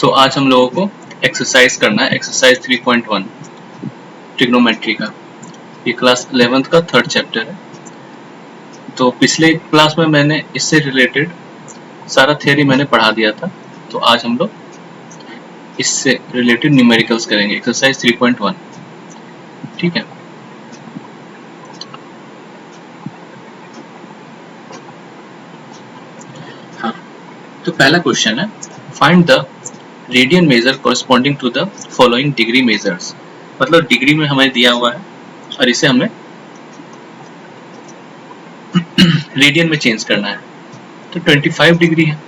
तो आज हम लोगों को एक्सरसाइज करना है, एक्सरसाइज 3.1 ट्रिग्नोमेट्री का। ये क्लास 11th का थर्ड चैप्टर है। तो पिछले क्लास में मैंने इससे रिलेटेड सारा थ्योरी मैंने पढ़ा दिया था, तो आज हम लोग इससे रिलेटेड न्यूमेरिकल्स करेंगे, एक्सरसाइज 3.1। ठीक है, हाँ। तो पहला क्वेश्चन है, find the radian measure corresponding to the following degree measures. मतलब डिग्री में हमें दिया हुआ है और इसे हमें रेडियन में चेंज करना है। तो 25 डिग्री है।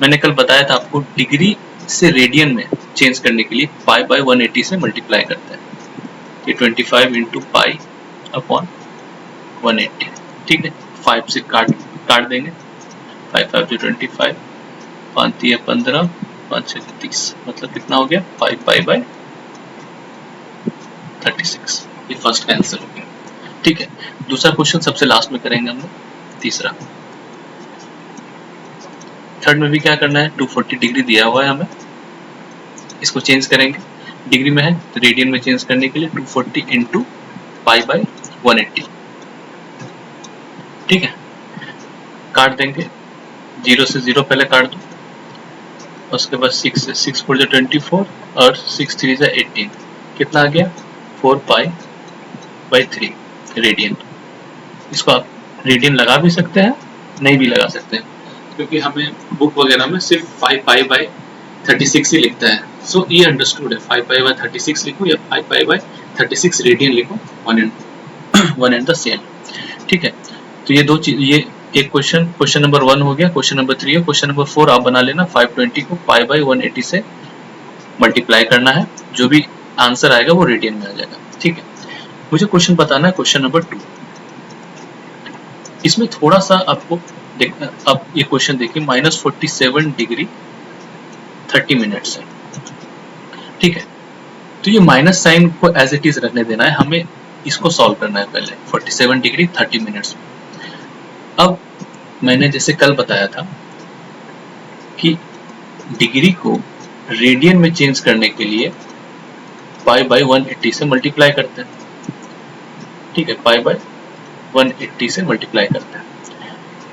मैंने कल बताया था आपको, डिग्री से रेडियन में चेंज करने के लिए पाई बाय 180 से मल्टीप्लाई करते हैं। ये 25 इंटू पाई अपॉन 180। ठीक है, 5 से काट देंगे। 5 5 से 25, 5 3 15, 5 से 30, मतलब कितना हो गया 5 पाई बाय 36। ये फर्स्ट आंसर हो गया। ठीक है, दूसरा क्वेश्चन सबसे लास्ट में करेंगे हम लोग, तीसरा। थर्ड में भी क्या करना है, 240 डिग्री दिया हुआ है हमें, इसको चेंज करेंगे। डिग्री में है तो रेडियन में चेंज करने के लिए 240 इंटू पाई बाय 180। ठीक है, काट देंगे, 0 से 0 पहले काट दो, उसके बाद 6 से 6 4 24 और 6 3 18, कितना आ गया 4 पाई बाय 3 रेडियन। इसको आप रेडियन लगा भी सकते हैं, नहीं भी लगा सकते हैं, क्योंकि हमें बुक वगैरह में सिर्फ 5 पाई बाय 36 ही लिखता है। सो ये अंडरस्टूड है, 5 पाई बाय 36 लिखो या 5 पाई बाय 36 रेडियन लिखो, वन एंड द सेम। ठीक है, तो ये दो चीज, ये एक क्वेश्चन नंबर 1 हो गया। क्वेश्चन नंबर 3 है, क्वेश्चन नंबर 4 आप बना लेना। 520 को पाई बाय 180 से मल्टीप्लाई करना है, जो भी आंसर आएगा वो रेडियन में आ जाएगा। ठीक है, मुझे क्वेश्चन बताना है, क्वेश्चन नंबर 2। इसमें थोड़ा सा आपको देखना, अब ये क्वेश्चन देखिए, -47 डिग्री 30 मिनट्स है। ठीक है, तो ये माइनस साइन को एज इट इज रखने देना है, हमें इसको सॉल्व करना है पहले 47 डिग्री 30 मिनट्स में। अब मैंने जैसे कल बताया था कि डिग्री को रेडियन में चेंज करने के लिए पाई बाय 180 से मल्टीप्लाई करते हैं। ठीक है, पाई बाय 180 से मल्टीप्लाई करते हैं,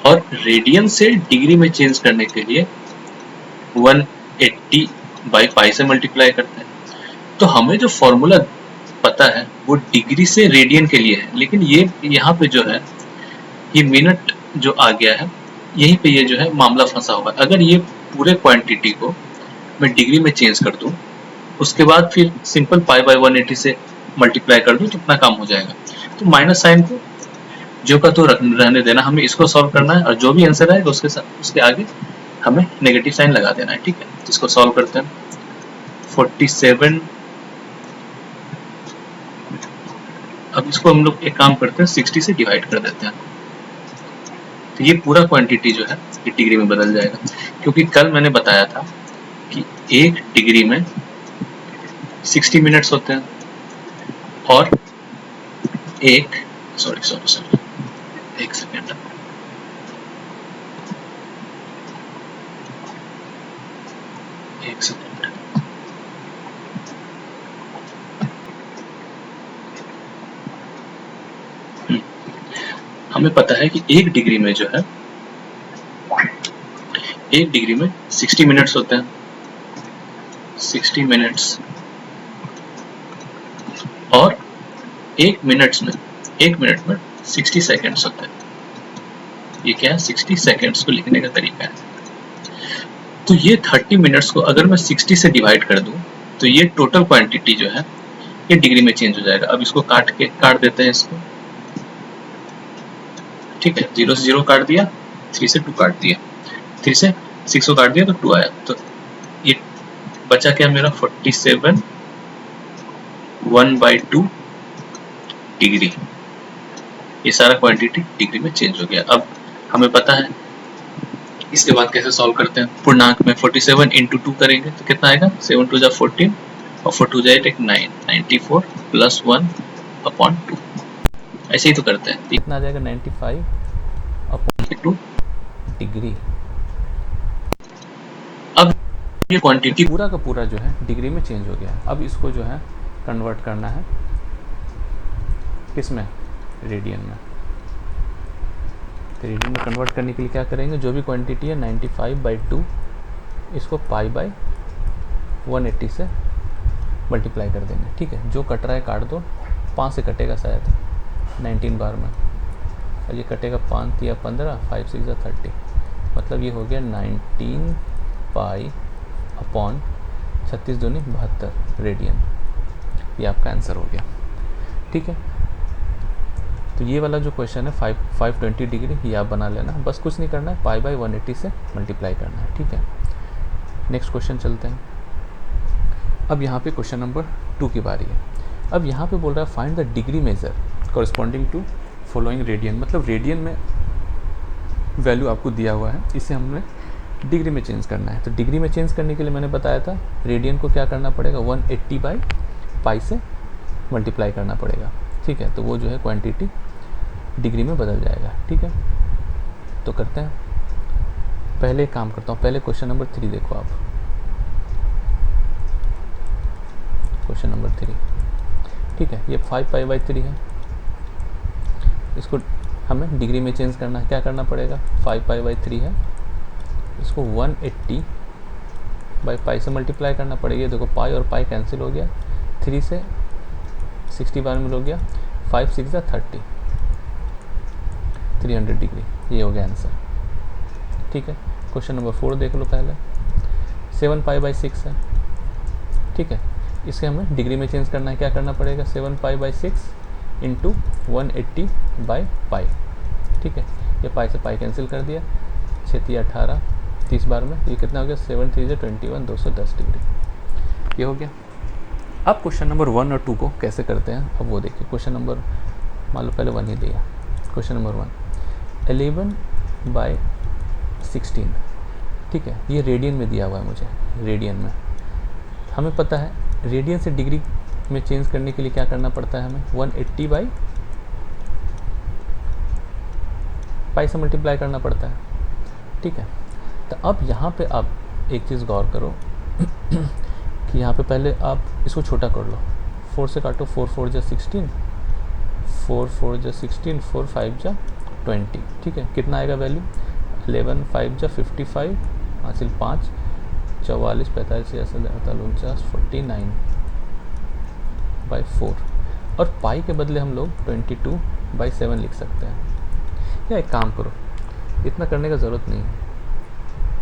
और रेडियन से डिग्री में चेंज करने के लिए 180 बाय पाई से मल्टीप्लाई करते हैं। तो हमें जो फॉर्मूला पता है वो डिग्री से रेडियन के लिए है, लेकिन ये यहाँ पे जो है, ये मिनट जो आ गया है, यहीं पे ये जो है मामला फंसा हुआ है। अगर ये पूरे क्वांटिटी को मैं डिग्री में चेंज कर दूं, उसके बाद फिर सिंपल पाई बाय 180 से मल्टीप्लाई कर दूं तो इतना काम हो जाएगा। तो माइनस साइन को जो का तो रहने देना, हमें इसको सॉल्व करना है, और जो भी आंसर आएगा उसके साथ उसके आगे हमें नेगेटिव साइन लगा देना है। ठीक है, इसको सॉल्व करते हैं। 47, अब इसको हम लोग एक काम करते हैं, 60 से डिवाइड कर देते हैं, तो ये पूरा क्वांटिटी जो है ये डिग्री में बदल जाएगा। क्योंकि कल मैंने बताया था कि एक डिग्री में 60 मिनट्स होते हैं, और एक सॉरी एक सेकेंड, हमें पता है कि एक डिग्री में जो है, एक डिग्री में 60 मिनट्स होते हैं, 60 मिनट्स, और एक मिनट में 60 सेकेंड्स होते हैं। ये क्या है, 60 सेकेंड्स को लिखने का तरीका है। तो ये 30 मिनट्स को अगर मैं 60 से डिवाइड कर दूं, तो ये टोटल क्वांटिटी जो है ये डिग्री में चेंज हो जाएगा। अब इसको काट देते हैं इसको। ठीक है, 0 से 0 काट दिया, 3 से 2 काट दिया, 3 से 6 को काट दिया तो 2 आया। तो ये बचा क्या मेरा 47 1/2 डिग्री। ये सारा क्वांटिटी डिग्री में चेंज हो गया। अब हमें पता है, इसके बाद कैसे सॉल्व करते हैं। पूर्णांक में 47 इंटू 2 करेंगे तो कितना आएगा, 7 2 जा 14 और 4 2 जा 8 9, 94 प्लस 1 अपॉन 2। ऐसे ही तो करते हैं, कितना आ जाएगा 95 अपॉन 2 डिग्री। अब ये क्वांटिटी पूरा का पूरा जो है डिग्री में चेंज हो गया है। अब इसको जो है कन्वर्ट करना है किस में, रेडियन में। तो रेडियन में कन्वर्ट करने के लिए क्या करेंगे, जो भी क्वांटिटी है 95/2 इसको पाई बाई 180 से मल्टीप्लाई कर देंगे। ठीक है, जो कट रहा है काट दो, 5 से कटेगा शायद 19 बार में, और ये कटेगा 5 या 15, 5 6 या 30, मतलब ये हो गया 19 पाई अपॉन 36 दूनी 72 रेडियन। ये आपका आंसर हो गया। ठीक है, तो ये वाला जो क्वेश्चन है 520 डिग्री, ये आप बना लेना, बस कुछ नहीं करना है, पाई बाई 180 से मल्टीप्लाई करना है। ठीक है, नेक्स्ट क्वेश्चन चलते हैं। अब यहाँ पे क्वेश्चन नंबर 2 की बारी है। अब यहाँ पे बोल रहा है find the degree measure corresponding to following radian, मतलब रेडियन में वैल्यू आपको दिया हुआ है, इसे हमने डिग्री में चेंज करना है। तो डिग्री में चेंज करने के लिए मैंने बताया था रेडियन को क्या करना पड़ेगा, 180/पाई से मल्टीप्लाई करना पड़ेगा। ठीक है, तो वो जो है क्वांटिटी डिग्री में बदल जाएगा। ठीक है, तो करते हैं, पहले एक काम करता हूँ, पहले क्वेश्चन नंबर 3 देखो आप। क्वेश्चन नंबर 3, ठीक है, ये 5π/3 है, इसको हमें डिग्री में चेंज करना है। क्या करना पड़ेगा, 5π/3 है, इसको 180/पाई से मल्टीप्लाई करना पड़ेगा। देखो पाई और पाई कैंसिल हो गया, 3 से 60 बार में हो गया, 5 6 या 30, 300 डिग्री, ये हो गया आंसर। ठीक है, क्वेश्चन नंबर 4 देख लो पहले, 7π/6 है। ठीक है, इसे हमें डिग्री में चेंज करना है। क्या करना पड़ेगा, 7π/6 इंटू 180/पाई। ठीक है, ये पाई से पाई कैंसिल कर दिया, 6 3 18, 30 बार में ये कितना हो गया, 7 3 21, 210 डिग्री, ये हो गया। अब क्वेश्चन नंबर 1 और 2 को कैसे करते हैं, अब वो देखिए। क्वेश्चन नंबर मान लो पहले 1 ही दिया, क्वेश्चन नंबर 1 11/16। ठीक है, ये रेडियन में दिया हुआ है मुझे, रेडियन में। हमें पता है रेडियन से डिग्री में चेंज करने के लिए क्या करना पड़ता है हमें, 180/पाई से मल्टीप्लाई करना पड़ता है। ठीक है, तो अब यहाँ पे आप एक चीज़ गौर करो कि यहाँ पे पहले आप इसको छोटा कर लो, 4 से काटो, 4 4 जा 16, 4 4 जा 16, 4 5 जा 20। ठीक है, कितना आएगा वैल्यू, 11 5 जा 55, हासिल 5 44 45 46 49 49/4, और पाई के बदले हम लोग 22/7 लिख सकते हैं। या एक काम करो, इतना करने का ज़रूरत नहीं है,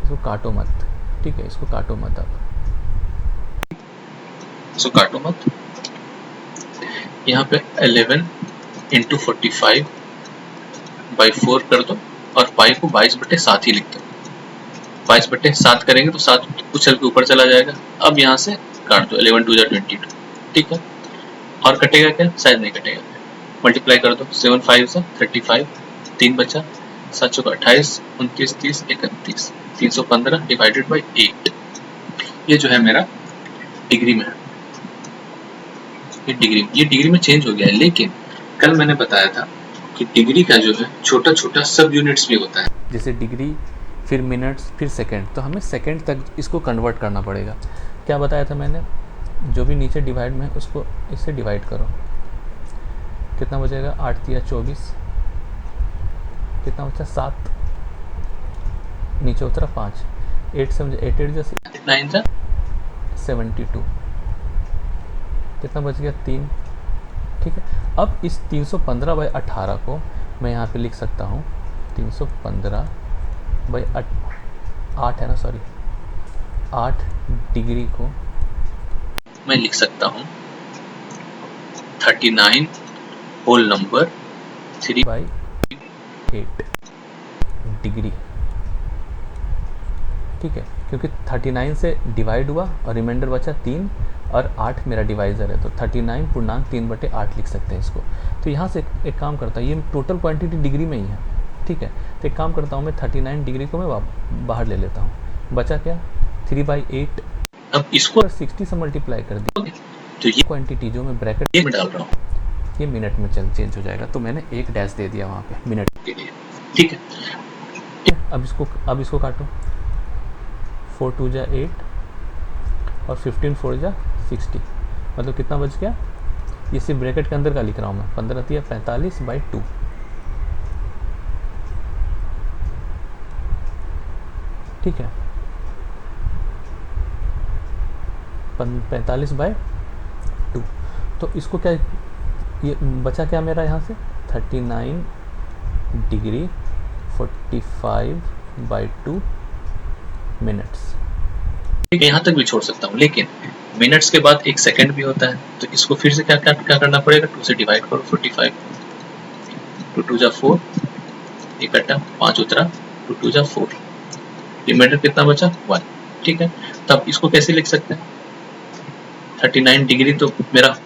इसको काटो मत। ठीक है, इसको काटो मत, आप इसको काटो मत। यहाँ पे 11 इंटू 45/4 कर दो, और पाई को 22/7 ही लिख दो। 22/7 करेंगे तो 7 उछल के ऊपर चला जाएगा। अब यहाँ से काट दो, 11 2 22। ठीक है, और कटेगा क्या, शायद नहीं कटेगा, मल्टीप्लाई कर दो, 7 5 से 35, 3 बचा, 7 चौका 28, 29 30 31, 315 डिवाइडेड बाई 8। ये जो है मेरा डिग्री में है, ये डिग्री में चेंज हो गया है। लेकिन कल मैंने बताया था कि डिग्री का जो है छोटा छोटा सब यूनिट्स भी होता है, जैसे डिग्री, फिर मिनट्स, फिर सेकंड, तो हमें सेकंड तक इसको कन्वर्ट करना पड़ेगा। क्या बताया था मैंने, जो भी नीचे डिवाइड में है उसको इससे डिवाइड करो, कितना बचेगा, 8 3 24, कितना बचा 7, नीचे उतरा 5, 8 7 8 8 9 था 72, कितना बच गया 3। ठीक है, अब इस 315/18 को मैं यहाँ पे लिख सकता हूँ, 315/8 है ना, सॉरी 8 डिग्री को मैं लिख सकता हूँ 39 होल नंबर 3/8 डिग्री। ठीक है, क्योंकि 39 से डिवाइड हुआ और रिमाइंडर बचा 3, और 8 मेरा डिवाइज़र है, तो 39.3/8 लिख सकते हैं इसको। तो यहाँ से एक काम करता है, ये टोटल क्वांटिटी डिग्री में ही है। ठीक है, तो एक काम करता हूँ मैं, 39 डिग्री को मैं बाहर ले लेता हूँ, बचा क्या 3/8। अब इसको 60 से मल्टीप्लाई कर दी, तो ये क्वांटिटी जो मैं ब्रैकेट में डाल रहा हूँ, ये मिनट में चेंज हो जाएगा, तो मैंने एक डैश दे दिया वहाँ पे मिनट के लिए। ठीक है, अब इसको काटो, 4 2 जा 8, और 15 4 जा 60, मतलब कितना बच गया, ये सिर्फ ब्रैकेट के अंदर का लिख रहा हूँ मैं, 15 45/2। ठीक है, 45/2। तो इसको क्या, ये बचा क्या मेरा यहाँ से 39 डिग्री 45/2 मिनट्स। ठीक है, यहाँ तक भी छोड़ सकता हूँ, लेकिन मिनट्स के बाद एक सेकंड भी होता है, तो इसको फिर से क्या करना पड़ेगा, 2 से डिवाइड करो, 45 2 2 जा 4, इकट्ठा 5 उतरा, 2 2 जा 4, रिमाइंडर कितना बचा 1। ठीक है, तो अब इसको कैसे लिख सकते हैं, 39 डिग्री तो मेरा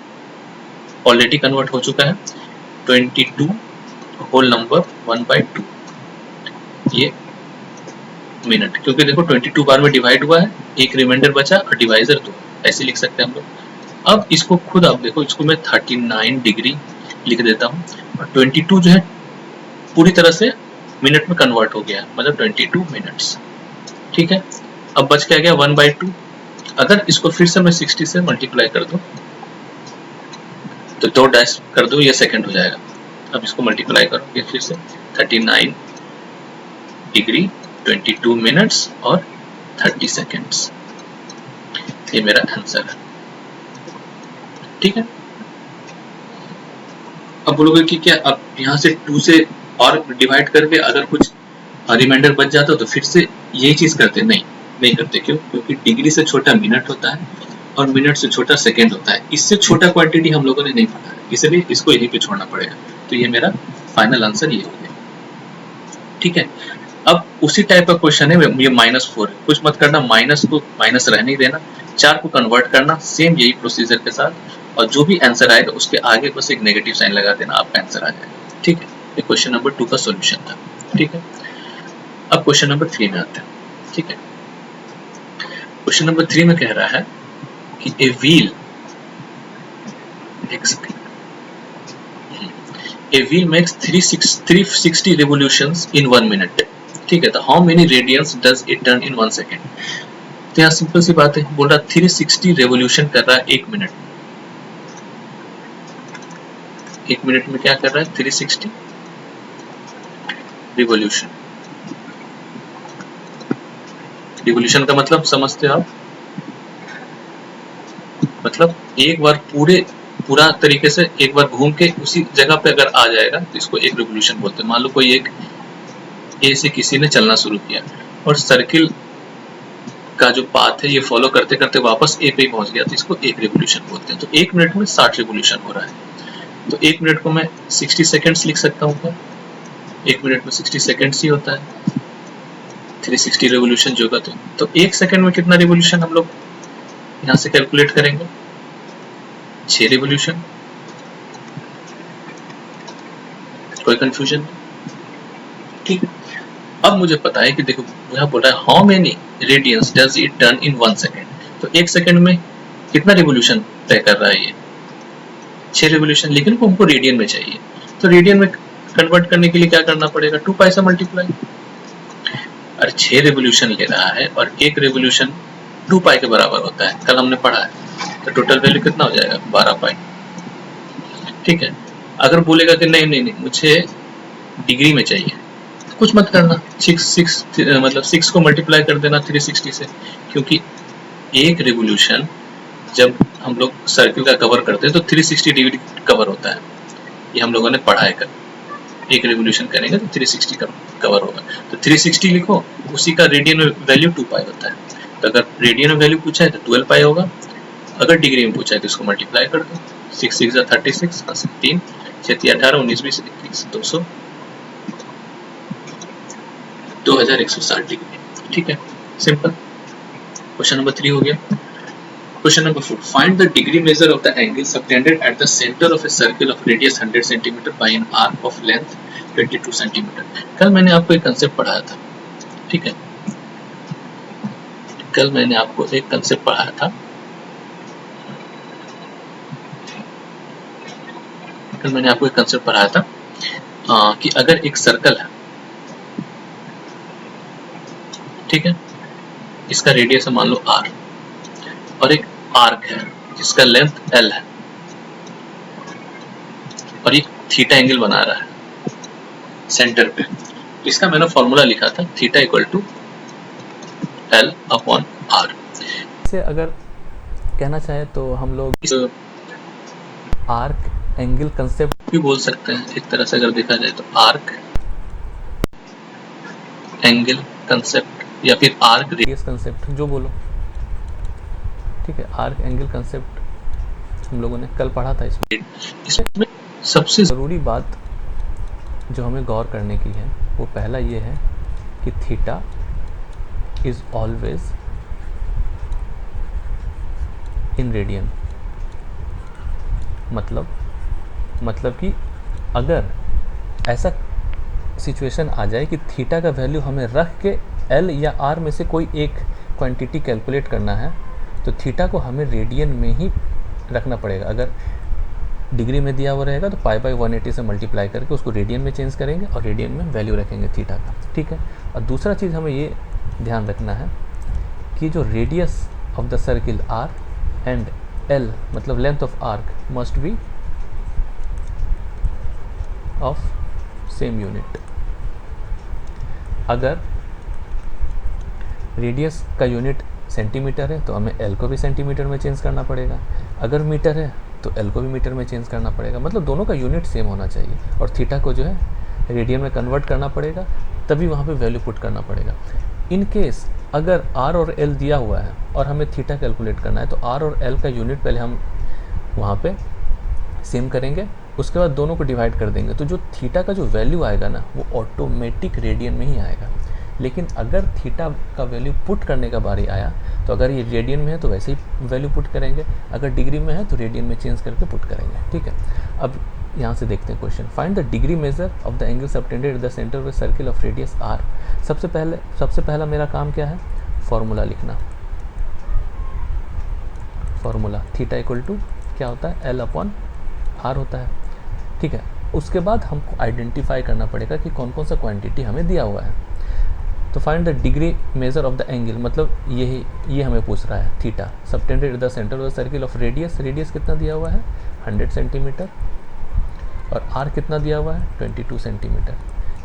ऑलरेडी कन्वर्ट हो चुका है, 22 होल नंबर 1/2 ये मिनट, क्योंकि देखो 22 बार में डिवाइड हुआ है, एक रिमाइंडर बचा और डिवाइजर 2, ऐसे लिख सकते हैं हम लोग। अब इसको खुद आप देखो, इसको मैं 39 डिग्री लिख देता हूँ और 22 जो है पूरी तरह से मिनट में कन्वर्ट हो गया, मतलब 22 मिनट्स। ठीक है, अब बच क्या गया 1/2। अगर इसको फिर से मैं 60 से मल्टीप्लाई कर दूं तो 2 डैश कर दूं, ये सेकंड हो जाएगा। अब इसको मल्टीप्लाई करो, ये फिर से 39 डिग्री 22 मिनट्स और 30 सेकेंड्स, ये मेरा आंसर है। ठीक है, अब बोलोगे कि क्या अब यहाँ से 2 से और डिवाइड करके अगर कुछ रिमाइंडर बच जाता तो फिर से यही चीज करते, नहीं करते। क्यों? क्योंकि डिग्री से छोटा मिनट होता है और मिनट से छोटा सेकंड होता है, इससे छोटा क्वांटिटी हम लोगों ने नहीं पढ़ा है, इसलिए इसको यहीं पे छोड़ना पड़ेगा। तो ये मेरा फाइनल आंसर ये हो गया। ठीक है, अब उसी टाइप का क्वेश्चन है, ये -4 है, कुछ मत करना, माइनस को माइनस रहने ही देना, 4 को कन्वर्ट करना, सेम यही प्रोसीजर के साथ, और जो भी आंसर आएगा उसके आगे बस एक नेगेटिव साइन लगा देना, आपका आंसर आ जाएगा। ठीक है, ये क्वेश्चन नंबर 2 का सॉल्यूशन था। ठीक है, अब क्वेश्चन नंबर 3 में आते हैं। ठीक है, क्वेश्चन नंबर 3 में कह रहा है कि a wheel makes 360 revolutions in 1 minute. ठीक है, तो how many radians does it turn in 1 second? तो यहाँ सिंपल सी बात है, बोल रहा 360 रेवोल्यूशन कर रहा है 1 मिनट में। 1 मिनट में क्या कर रहा है, 360 रिवोल्यूशन। रिवोल्यूशन का मतलब समझते हो आप, मतलब एक बार पूरा तरीके से एक बार घूम के उसी जगह पे अगर आ जाएगा तो इसको एक रिवोल्यूशन बोलते हैं। मान लो कोई एक ए से किसी ने चलना शुरू किया और सर्किल का जो पाथ है ये फॉलो करते करते वापस ए पे पहुंच गया, तो इसको एक रिवोल्यूशन बोलते हैं। तो 1 मिनट में 60 रिवोल्यूशन हो रहा है, तो 1 मिनट को मैं 60 सेकेंड्स लिख सकता हूँ क्या? 1 मिनट में 60 सेकेंड्स ही होता है, 360 रिवोल्यूशन जो होगा। तो 1 सेकेंड में कितना रिवोल्यूशन हम लोग यहाँ से कैलकुलेट करेंगे, 6 रिवोल्यूशन। कोई कंफ्यूजन नहीं? ठीक है, अब मुझे पता है कि देखो यहाँ बोल रहा है how many radians does it turn in 1 second. तो 1 सेकेंड में कितना रिवोल्यूशन तय कर रहा है ये, 6 रिवोल्यूशन, लेकिन हमको रेडियन में चाहिए। तो रेडियन में कन्वर्ट करने के लिए क्या करना पड़ेगा, 2 पाई से मल्टीप्लाई। और 6 रिवोल्यूशन ले रहा है और एक रिवोल्यूशन 2 पाई के बराबर होता है, कल हमने पढ़ा है। तो टोटल वैल्यू कितना हो जाएगा, 12 पाई। ठीक है, अगर बोलेगा कि नहीं मुझे डिग्री में चाहिए, तो कुछ मत करना, 6 को मल्टीप्लाई कर देना 360 से, क्योंकि एक रिवोल्यूशन जब हम लोग सर्किल का कवर करते हैं तो 360 डिग्री कवर होता है, ये हम लोगों ने पढ़ा है कल। एक रिवोल्यूशन करेंगे तो 360 कवर होगा, तो 360 लिखो, उसी का रेडियन में वैल्यू 2 पाई होता है। तो अगर रेडियन में वैल्यू पूछा है तो 12 पाई होगा, अगर डिग्री में पूछा है तो इसको मल्टीप्लाई कर दो, 6 6 36, 3 6 18 19 20 21 200 2160 डिग्री। ठीक है, सिंपल। क्वेश्चन नंबर 3 हो गया। Question number 4, find the degree measure of the angle subtended at the centre of A circle of radius 100 centimetre bye an arc of length 22 centimetre. कल मैंने आपको एक कंसेप्ट पढ़ाया था। ठीक है, कल मैंने आपको एक कंसेप्ट पढ़ाया था, कि अगर एक सर्कल है, ठीक है, इसका रेडियस मान लो r, और एक आर्क है जिसका लेंथ एल है और ये थीटा एंगल बना रहा है सेंटर पे। इसका मैंने फॉर्मूला लिखा था theta equal to L upon R. से अगर कहना चाहे तो हम लोग आर्क एंगल कंसेप्ट भी बोल सकते हैं एक तरह से अगर देखा जाए तो, आर्क एंगल कंसेप्ट या फिर आर्क रेडियस कंसेप्ट जो बोलो, ठीक है। आर्क एंगल कंसेप्ट हम लोगों ने कल पढ़ा था। इसमें सबसे ज़रूरी बात जो हमें गौर करने की है वो पहला ये है कि theta is always in radian. मतलब कि अगर ऐसा सिचुएशन आ जाए कि थीटा का वैल्यू हमें रख के एल या आर में से कोई एक क्वांटिटी कैलकुलेट करना है तो थीटा को हमें रेडियन में ही रखना पड़ेगा। अगर डिग्री में दिया हुआ रहेगा तो पाई बाई 180 से मल्टीप्लाई करके उसको रेडियन में चेंज करेंगे और रेडियन में वैल्यू रखेंगे थीटा का, ठीक है। और दूसरा चीज़ हमें ये ध्यान रखना है कि जो radius of the circle R and L मतलब length of arc must be of same unit. अगर रेडियस का यूनिट सेंटीमीटर है तो हमें एल को भी सेंटीमीटर में चेंज करना पड़ेगा, अगर मीटर है तो एल को भी मीटर में चेंज करना पड़ेगा। मतलब दोनों का यूनिट सेम होना चाहिए और थीटा को जो है रेडियन में कन्वर्ट करना पड़ेगा, तभी वहाँ पे वैल्यू पुट करना पड़ेगा। इन केस अगर आर और एल दिया हुआ है और हमें थीटा कैलकुलेट करना है तो आर और एल का यूनिट पहले हम वहाँ पे सेम करेंगे, उसके बाद दोनों को डिवाइड कर देंगे, तो जो थीटा का जो वैल्यू आएगा ना वो ऑटोमेटिक रेडियन में ही आएगा। लेकिन अगर थीटा का वैल्यू पुट करने का बारी आया तो अगर ये रेडियन में है तो वैसे ही वैल्यू पुट करेंगे, अगर डिग्री में है तो रेडियन में चेंज करके पुट करेंगे, ठीक है। अब यहाँ से देखते हैं question, find the degree measure of the angle subtended at the centre of the circle of radius R. सबसे पहला मेरा काम क्या है, फॉर्मूला लिखना। फॉर्मूला थीटा इक्वल टू क्या होता है, एल अपॉन आर होता है, ठीक है। उसके बाद हमको आइडेंटिफाई करना पड़ेगा कि कौन कौन सा क्वांटिटी हमें दिया हुआ है। तो find the degree measure of the angle, मतलब ये हमें पूछ रहा है theta subtended at the centre of the circle of radius. Radius कितना दिया हुआ है 100 सेंटीमीटर और आर कितना दिया हुआ है 22 सेंटीमीटर।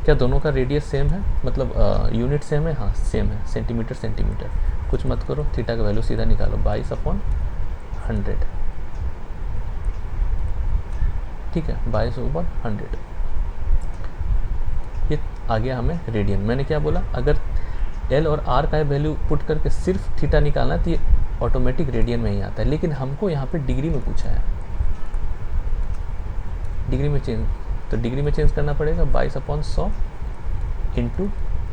क्या दोनों का रेडियस सेम है, मतलब यूनिट सेम है? हाँ सेम है, सेंटीमीटर सेंटीमीटर। कुछ मत करो, थीटा का वैल्यू सीधा निकालो 22/100, ठीक है, 22/100। ये आ गया हमें रेडियन। मैंने क्या बोला, अगर एल और आर का वैल्यू पुट करके सिर्फ थीटा निकालना है तो ये ऑटोमेटिक रेडियन में ही आता है, लेकिन हमको यहाँ पे डिग्री में पूछा है, डिग्री में चेंज, तो डिग्री में चेंज करना पड़ेगा 22/100 इंटू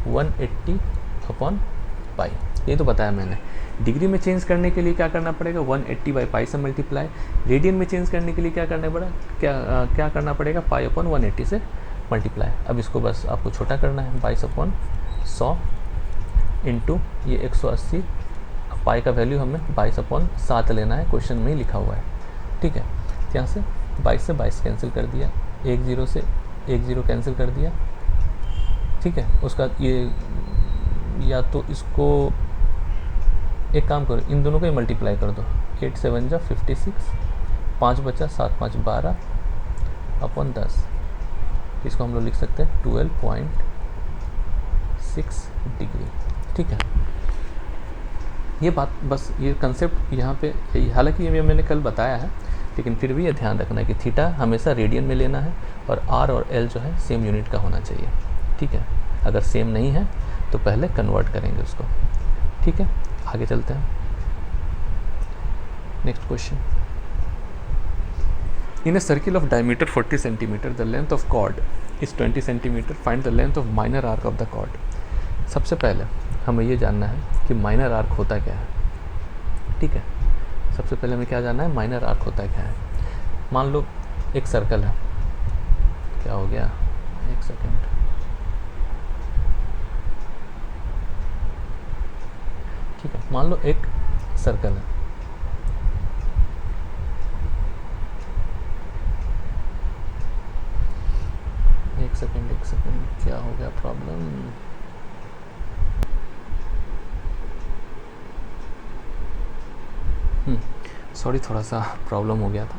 180/पाई। ये तो बताया मैंने। डिग्री में चेंज करने के लिए क्या करना पड़ेगा, 180/पाई से मल्टीप्लाई। रेडियन में चेंज करने के लिए क्या करना पड़ा, क्या करना पड़ेगा, पाई/180 से मल्टीप्लाई। अब इसको बस आपको छोटा करना है, 22/100 इंटू ये 180, पाई का वैल्यू हमें 22/7 लेना है, क्वेश्चन में ही लिखा हुआ है, ठीक है। यहाँ से 22 से 22 कैंसिल कर दिया, 1 0 से 1 0 कैंसिल कर दिया, ठीक है। उसका ये या तो इसको एक काम करो, इन दोनों को ही मल्टीप्लाई कर दो, 8 7 जा 56, 5 बचा 7 5 12/10। इसको हम लोग लिख सकते हैं 12.6 डिग्री, ठीक है। ये बात बस, ये कंसेप्ट यहाँ पे यही, हालांकि ये मैंने कल बताया है, लेकिन फिर भी ये ध्यान रखना है कि थीटा हमेशा रेडियन में लेना है और आर और एल जो है सेम यूनिट का होना चाहिए, ठीक है। अगर सेम नहीं है तो पहले कन्वर्ट करेंगे उसको, ठीक है। आगे चलते हैं, next question. In a circle of diameter 40 cm, the length of chord is 20 cm. Find the length of minor arc of the chord. सबसे पहले हमें ये जानना है कि माइनर आर्क होता क्या है, ठीक है। सबसे पहले हमें क्या जानना है, माइनर आर्क होता क्या है। मान लो एक सर्कल है, क्या हो गया, एक सेकेंड, ठीक है। मान लो एक सर्कल है, एक सेकेंड क्या हो गया प्रॉब्लम, सॉरी, थोड़ा सा प्रॉब्लम हो गया था।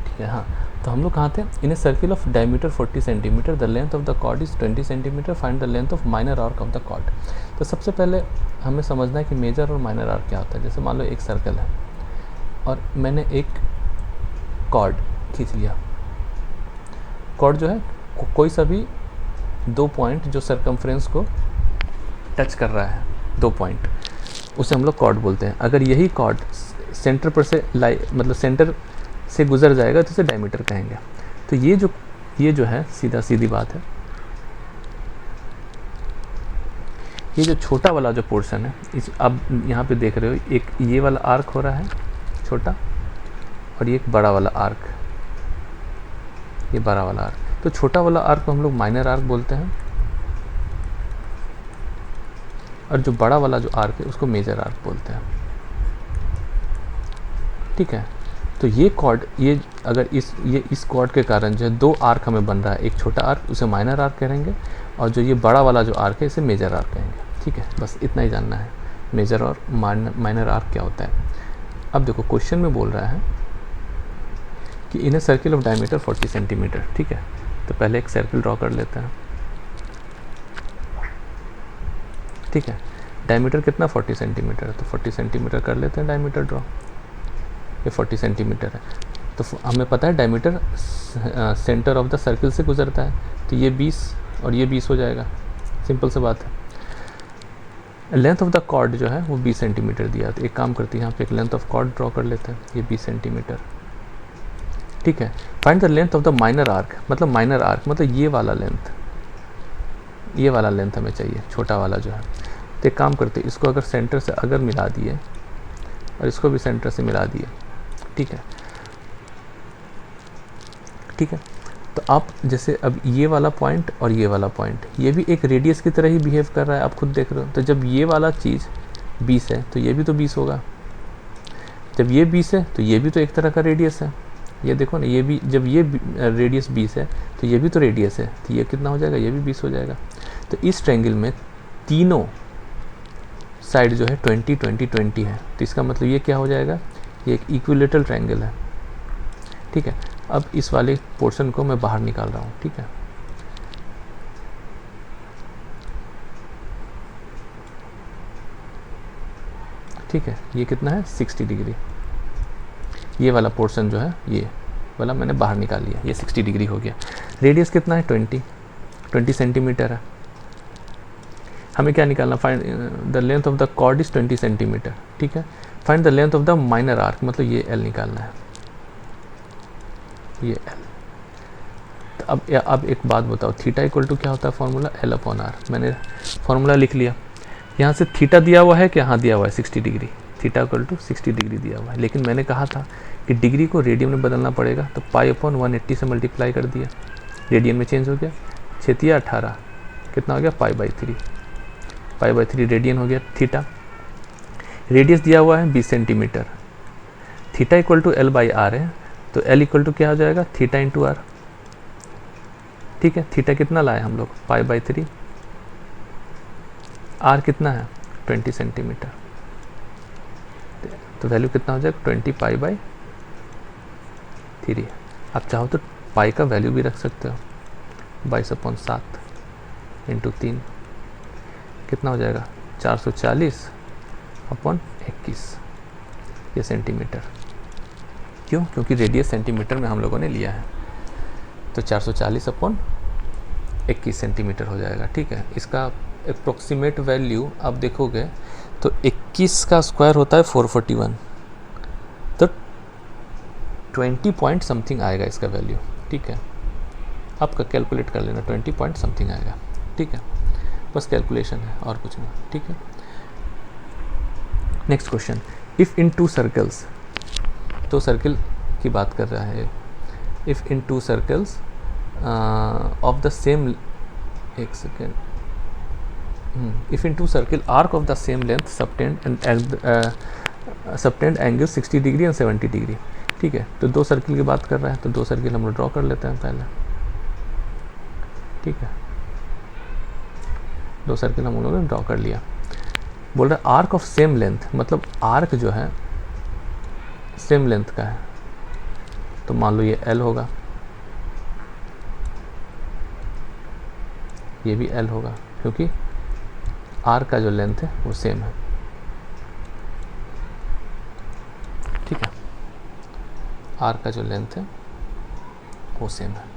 ठीक है, हाँ, तो हम लोग कहाँ थे? In a circle of diameter 40 centimetre the length of the chord is 20 centimetre, find the length of minor arc of the chord. तो सबसे पहले हमें समझना है कि मेजर और माइनर आर्क क्या होता है। जैसे मान लो एक सर्कल है और मैंने एक कॉर्ड खींच लिया। कॉर्ड जो है कोई सा भी 2 पॉइंट जो सरकमफ्रेंस को टच कर रहा है, 2 पॉइंट, उसे हम लोग कॉर्ड बोलते हैं। अगर यही कॉर्ड सेंटर पर से मतलब सेंटर से गुजर जाएगा तो इसे डायमीटर कहेंगे। तो ये जो है सीधी बात है, ये जो छोटा वाला जो पोर्शन है, इस अब यहाँ पे देख रहे हो, एक ये वाला आर्क हो रहा है छोटा, और ये एक बड़ा वाला आर्क, ये बड़ा वाला आर्क। तो छोटा वाला आर्क को हम लोग माइनर आर्क बोलते हैं, और जो बड़ा वाला जो आर्क है उसको मेजर आर्क बोलते हैं। ठीक है, तो ये कॉर्ड, ये अगर इस कॉर्ड के कारण जो है 2 आर्क हमें बन रहा है, एक छोटा आर्क उसे माइनर आर्क कहेंगे, और जो ये बड़ा वाला जो आर्क है इसे मेजर आर्क कहेंगे। ठीक है, बस इतना ही जानना है, मेजर और माइनर आर्क क्या होता है। अब देखो क्वेश्चन में बोल रहा है कि in a circle of diameter 40 centimetre. ठीक है, तो पहले एक सर्किल ड्रॉ कर लेते हैं। ठीक है, डायमीटर कितना 40 सेंटीमीटर है, तो 40 सेंटीमीटर कर लेते हैं डायमीटर ड्रॉ। ये 40 सेंटीमीटर है, तो हमें पता है diameter centre of the circle से गुजरता है, तो ये 20 और ये 20 हो जाएगा। सिंपल सी बात है। लेंथ ऑफ द कॉर्ड जो है वो 20 सेंटीमीटर दिया, तो एक काम करते हैं, यहाँ पे एक लेंथ ऑफ कॉर्ड ड्रॉ कर लेते हैं, ये 20 सेंटीमीटर। ठीक है, find the length of the minor arc, मतलब माइनर आर्क मतलब ये वाला लेंथ हमें चाहिए, छोटा वाला जो है। तो एक काम करते हैं, इसको अगर सेंटर से अगर मिला दिए और इसको भी सेंटर से मिला दिए, ठीक है, ठीक है, तो आप जैसे अब ये वाला पॉइंट और ये वाला पॉइंट, ये भी एक रेडियस की तरह ही बिहेव कर रहा है, आप खुद देख रहे हो। तो जब ये वाला चीज़ 20 है तो ये भी तो 20 होगा, जब ये 20 है तो ये भी तो एक तरह का रेडियस है। ये देखो ना, ये भी जब ये रेडियस 20 है तो ये भी तो रेडियस है, तो ये कितना हो जाएगा, ये भी 20 हो जाएगा। तो इस ट्रायंगल में तीनों साइड जो है 20 20 20 है, तो इसका मतलब ये क्या हो जाएगा, ये एक इक्विलेटरल ट्रायंगल है। ठीक है, अब इस वाले पोर्शन को मैं बाहर निकाल रहा हूँ। ठीक है, ठीक है, ये कितना है 60 डिग्री। ये वाला पोर्शन जो है ये वाला मैंने बाहर निकाल लिया, ये 60 डिग्री हो गया। रेडियस कितना है 20 सेंटीमीटर है। हमें क्या निकालना, find the length of the chord is 20 centimetre. ठीक है, find the length of the minor arc, मतलब ये L निकालना है, ये L। तो अब एक बात बताओ, थीटा इक्वल टू क्या होता है फॉर्मूला, L/R। मैंने फॉर्मूला लिख लिया। यहाँ से थीटा दिया हुआ है कि हाँ दिया हुआ है 60 degree, theta equal to 60 degree दिया हुआ है, लेकिन मैंने कहा था कि डिग्री को रेडियन में बदलना पड़ेगा, तो π/180 से मल्टीप्लाई कर दिया, रेडियन में चेंज हो गया, 6 18 कितना हो गया π/3, π/3 रेडियन हो गया। थीटा रेडियस दिया हुआ है 20 centimetre, theta equal to L/R है, तो L इक्वल टू क्या हो जाएगा, थीटा इंटू R। ठीक है, थीटा कितना लाए हम लोग, π/3, R कितना है 20 सेंटीमीटर, तो वैल्यू कितना हो जाएगा 20 π/3। आप चाहो तो पाई का वैल्यू भी रख सकते हो, 22/7 इंटू 3 कितना हो जाएगा 440/21, ये सेंटीमीटर। क्यों, क्योंकि रेडियस सेंटीमीटर में हम लोगों ने लिया है, तो 440/21 सेंटीमीटर हो जाएगा। ठीक है, इसका अप्रोक्सीमेट वैल्यू आप देखोगे तो 21 का स्क्वायर होता है 441, तो 20 पॉइंट समथिंग आएगा इसका वैल्यू। ठीक है, आपका कैलकुलेट कर लेना, 20 पॉइंट समथिंग आएगा। ठीक है, बस कैलकुलेशन है और कुछ नहीं। ठीक है, next question, if in 2 circles, 2 circle की बात कर रहा है, if in 2 circles of the same, एक second, if in 2 circle arc of the same length subtend angle 60 degree and 70 degree. ठीक है, तो 2 सर्किल की बात कर रहा है, तो 2 सर्किल हम लोग ड्रॉ कर लेते हैं पहले। ठीक है, 2 सर्किल हम लोगों ने ड्रॉ कर लिया। बोल रहा है आर्क ऑफ सेम लेंथ, मतलब आर्क जो है सेम लेंथ का है, तो मान लो ये L होगा, ये भी L होगा, क्योंकि R का जो लेंथ है वो सेम है। ठीक है, R का जो लेंथ है वो सेम है।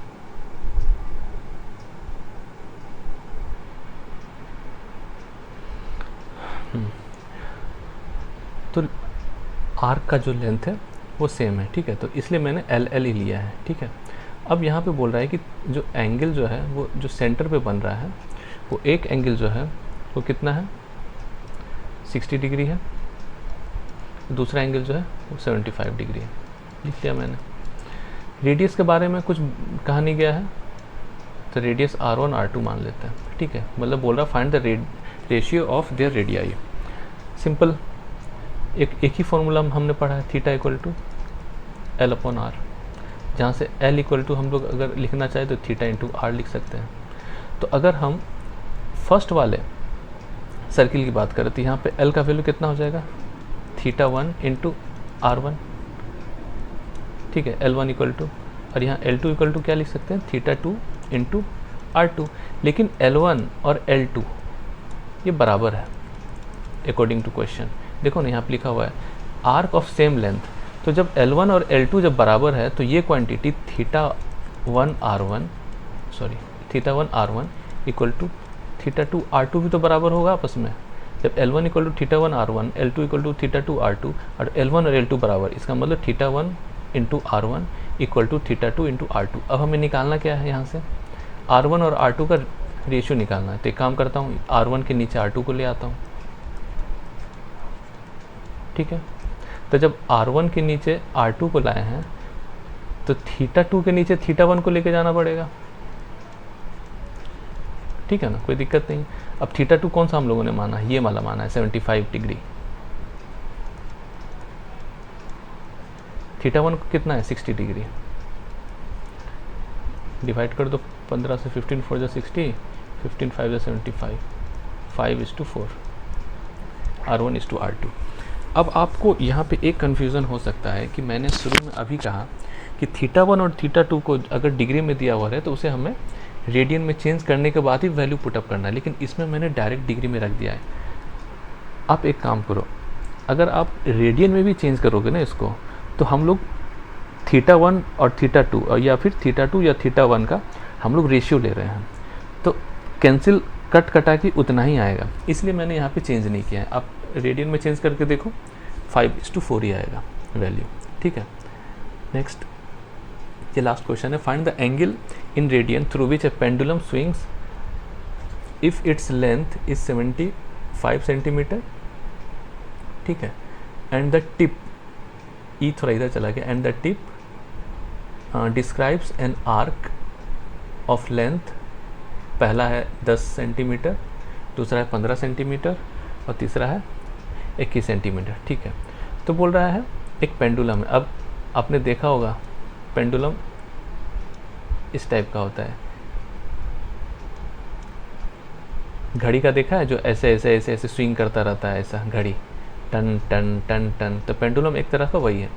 तो R का जो लेंथ है वो सेम है। ठीक है, तो इसलिए मैंने LL ही लिया है। ठीक है, अब यहाँ पे बोल रहा है कि जो एंगल जो है वो जो सेंटर पे बन रहा है, वो एक एंगल जो है वो कितना है, 60 डिग्री है, दूसरा एंगल जो है वो 75 डिग्री है। लिख लिया मैंने। रेडियस के बारे में कुछ कहा नहीं गया है, तो रेडियस R1 R2 मान लेते हैं। ठीक है, मतलब बोल रहा find the ratio of their radii. Simple, एक ही फॉर्मूला हमने पढ़ा है, थीटा इक्वल टू L/R, जहाँ से L इक्वल टू हम लोग अगर लिखना चाहे तो थीटा इंटू R लिख सकते हैं। तो अगर हम फर्स्ट वाले सर्किल की बात करें तो यहाँ पे L का वैल्यू कितना हो जाएगा, θ1 इंटू R1। ठीक है, L1 इक्वल टू, और यहाँ L2 इक्वल टू क्या लिख सकते हैं, θ2 इंटू R2। लेकिन L1 और L2 ये बराबर है अकॉर्डिंग टू क्वेश्चन। देखो ना यहाँ पे लिखा हुआ है आर्क ऑफ सेम लेंथ, तो जब L1 और L2 जब बराबर है तो ये quantity θ1 R1 equal to θ2 R2 भी तो बराबर होगा आपस में। जब L1 equal to θ1 R1, L2 equal to θ2 R2, और L1 और L2 बराबर, इसका मतलब θ1 into R1 equal to θ2 into R2। अब हमें निकालना क्या है, यहाँ से R1 और R2 का रेशियो निकालना है। तो एक काम करता हूँ, R1 के नीचे R2 को ले आता हूँ। ठीक है, तो जब R1 के नीचे R2 को लाए हैं तो θ2 के नीचे θ1 को लेके जाना पड़ेगा। ठीक है ना, कोई दिक्कत नहीं। अब θ2 कौन सा हम लोगों ने माना है, ये वाला माना है 75 डिग्री। θ1 कितना है, 60 डिग्री। डिवाइड कर दो 15 से, 15 4 जा 60, 15 5 जा 75, 5:4, R1:R2। अब आपको यहाँ पे एक कन्फ्यूज़न हो सकता है कि मैंने शुरू में अभी कहा कि θ1 और θ2 को अगर डिग्री में दिया हुआ है तो उसे हमें रेडियन में चेंज करने के बाद ही वैल्यू पुटअप करना है, लेकिन इसमें मैंने डायरेक्ट डिग्री में रख दिया है। आप एक काम करो, अगर आप रेडियन में भी चेंज करोगे ना इसको, तो हम लोग θ1 और θ2 या फिर θ2 या θ1 का हम लोग रेशियो ले रहे हैं, तो कैंसिल कटा के उतना ही आएगा, इसलिए मैंने यहाँ पे चेंज नहीं किया है। आप रेडियन में चेंज करके देखो, 5:4 ही आएगा वैल्यू। ठीक है, नेक्स्ट, ये लास्ट क्वेश्चन है, find the angle in radian through which A pendulum swings if its length is 75 centimetre. ठीक है, एंड द टिप, ई थोड़ा इधर चला गया, and the tip describes an arc of length, पहला है 10 सेंटीमीटर, दूसरा है 15 सेंटीमीटर और तीसरा है 21 सेंटीमीटर। ठीक है, तो बोल रहा है एक पेंडुलम है। अब आपने देखा होगा पेंडुलम इस टाइप का होता है, घड़ी का देखा है, जो ऐसे ऐसे ऐसे ऐसे स्विंग करता रहता है, ऐसा घड़ी टन टन टन टन, तो पेंडुलम एक तरह का वही है।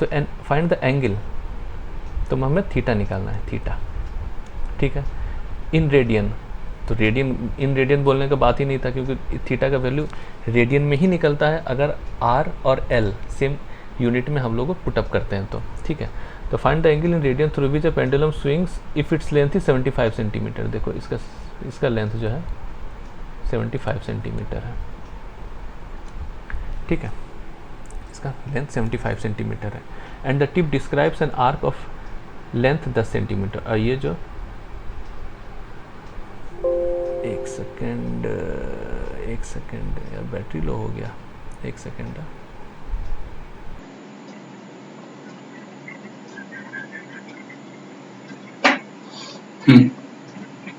तो फाइंड द एंगल, तो हमें थीटा निकालना है, थीटा। ठीक है, इन रेडियन, तो रेडियन इन रेडियन बोलने का बात ही नहीं था, क्योंकि थीटा का वैल्यू रेडियन में ही निकलता है अगर आर और एल सेम यूनिट में हम लोग पुटअप करते हैं तो। ठीक है, तो find the angle in radian through which a pendulum swings if its length is 75 centimetre. देखो इसका लेंथ जो है 75 सेंटीमीटर है। ठीक है, इसका लेंथ 75 सेंटीमीटर है, and the tip describes an arc of length 10 centimetre. और ये जो एक सेकेंड यार, बैटरी लो हो गया, एक सेकेंड।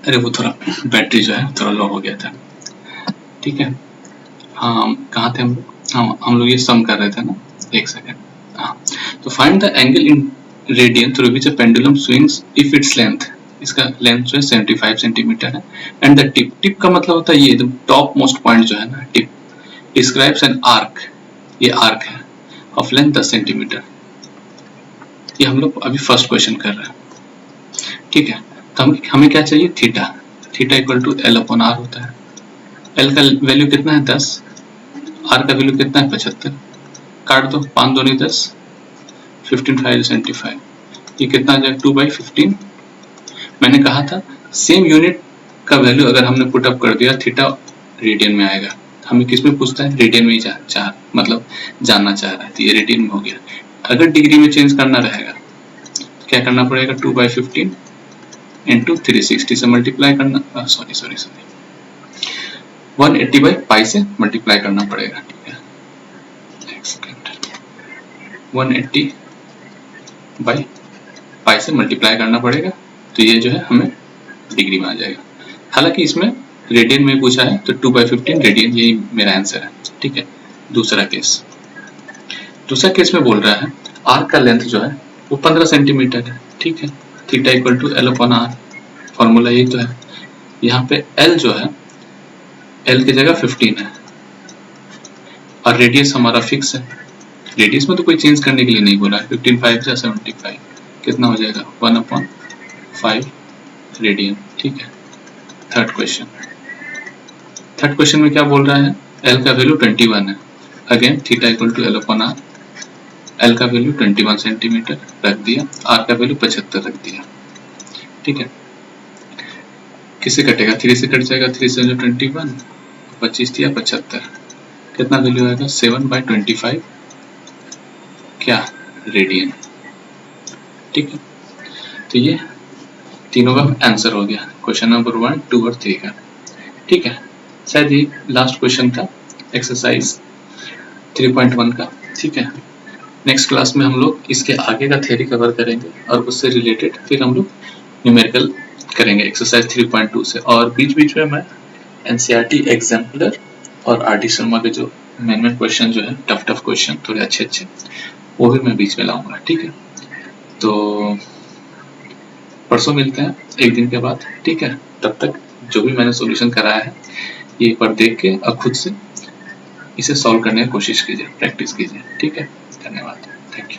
अरे वो थोड़ा बैटरी जो है थोड़ा लो हो गया था। ठीक है, हाँ कहाँ थे हम? हाँ, हम लोग ये सम कर रहे थे ना, एक सेकेंड। हाँ, तो find the angle in radian through which a pendulum swings if its length, इसका लेंथ जो है 75 सेंटीमीटर है, एंड द टिप का मतलब होता है ये टॉप मोस्ट पॉइंट जो है ना, टिप डिस्क्राइब्स एन आर्क, ये आर्क है, ऑफ लेंथ 10 सेंटीमीटर। ये हम लोग अभी फर्स्ट क्वेश्चन कर रहे हैं, ठीक है। तो हमें क्या चाहिए, theta. Theta equal to L upon R होता है। एल का वैल्यू कितना है 10, आर का वैल्यू कितना है 75। काट दो, 5 दूनी 10, 15 5 75, ये कितना आ जाएगा 2/15। मैंने कहा था सेम यूनिट का वैल्यू अगर हमने पुट अप कर दिया थीटा रेडियन में आएगा। हमें किस में पूछता है, रेडियन में ही मतलब जानना चाह रहा है, तो ये रेडियन में हो गया। अगर डिग्री में चेंज करना रहेगा क्या करना पड़ेगा, 2/15 इंटू 360 से मल्टीप्लाई करना, सॉरी 180/पाई से मल्टीप्लाई करना पड़ेगा, ठीक है। एक सेकेंड, 180/पाई से मल्टीप्लाई करना पड़ेगा, तो ये जो है हमें डिग्री में आ जाएगा। हालांकि इसमें रेडियन में पूछा है तो 2/15 रेडियन, यही मेरा आंसर है, ठीक है। दूसरा केस में बोल रहा है आर का लेंथ जो है वो 15 सेंटीमीटर है, ठीक है। Theta equal to L upon R, formula यही तो है। यहाँ पे एल जो है, एल की जगह 15 है और रेडियस हमारा फिक्स है। रेडियस में तो कोई चेंज करने के लिए नहीं बोला है। 15 5 या 75 कितना हो जाएगा, 1/5 रेडियन, ठीक है। थर्ड क्वेश्चन में क्या बोल रहा है, एल का वैल्यू 21 है। Again theta equal to L upon R, L का वैल्यू 21 सेंटीमीटर रख दिया, आर का वैल्यू 75 रख दिया, ठीक है। किससे कटेगा, 3 से कट जाएगा, 3 से 21, 25 दिया 75, कितना वैल्यू आएगा 7/25 क्या, रेडियन, ठीक है। तो ये तीनों का आंसर हो गया, क्वेश्चन नंबर 1, 2 और 3 का, ठीक है। शायद ये लास्ट क्वेश्चन था एक्सरसाइज 3.1 का, ठीक है। नेक्स्ट क्लास में हम लोग इसके आगे का थ्योरी कवर करेंगे और उससे रिलेटेड फिर हम लोग न्यूमेरिकल करेंगे एक्सरसाइज 3.2 से। और बीच बीच में मैं एनसीईआरटी एग्जाम्पलर और आर डी शर्मा के जो मेन क्वेश्चन जो है, टफ क्वेश्चन थोड़े अच्छे वो भी मैं बीच में लाऊंगा, ठीक है। तो परसों मिलते हैं एक दिन के बाद, ठीक है। तब तक जो भी मैंने सॉल्यूशन कराया है ये एक बार देख के और खुद से इसे सॉल्व करने की कोशिश कीजिए, प्रैक्टिस कीजिए, ठीक है। धन्यवाद, थैंक यू।